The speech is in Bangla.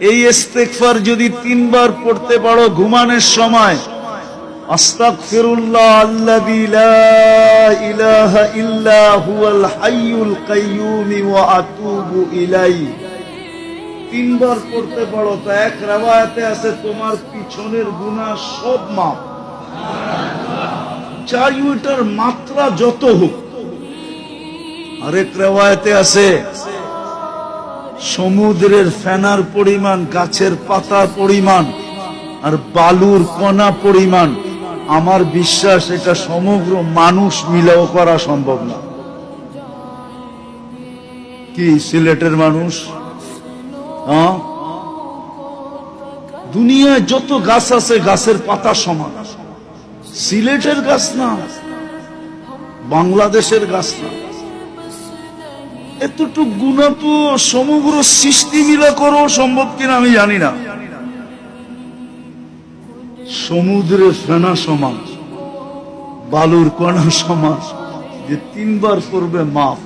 এই ইস্তেগফার যদি 3 বার পড়তে পারো ঘুমানোর সময়, আস্তাগফিরুল্লাহ আল্লাযী লা ইলাহা ইল্লা হুয়াল হাইয়ুল কাইয়্যুম ওয়া আতুবু ইলাইহি, 3 বার পড়তে পারো তা এক riwayate আছে তোমার পিছনের গুনাহ সব মাফ। চাই ওটার মাত্রা যত হোক। আরেক riwayate আছে সমুদ্রের ফেনার পরিমাণ, গাছের পাতার পরিমাণ আর বালুর কণা পরিমাণ। আমার বিশ্বাস এটা সমগ্র মানুষ মিলেও করা সম্ভব না। কি সিলেটের মানুষ, হ্যাঁ, দুনিয়ায় যত গাছ আছে গাছের পাতা সমান। সিলেটের গাছ না, বাংলাদেশের গাছ না। এতটুক গুণা তো সমগ্র সৃষ্টি মিলা করো সম্ভব কিনা আমি জানি না। সমুদ্রের ফেনা সমান, বালুর কণা সমান, যে 3 বার করবে মাফ।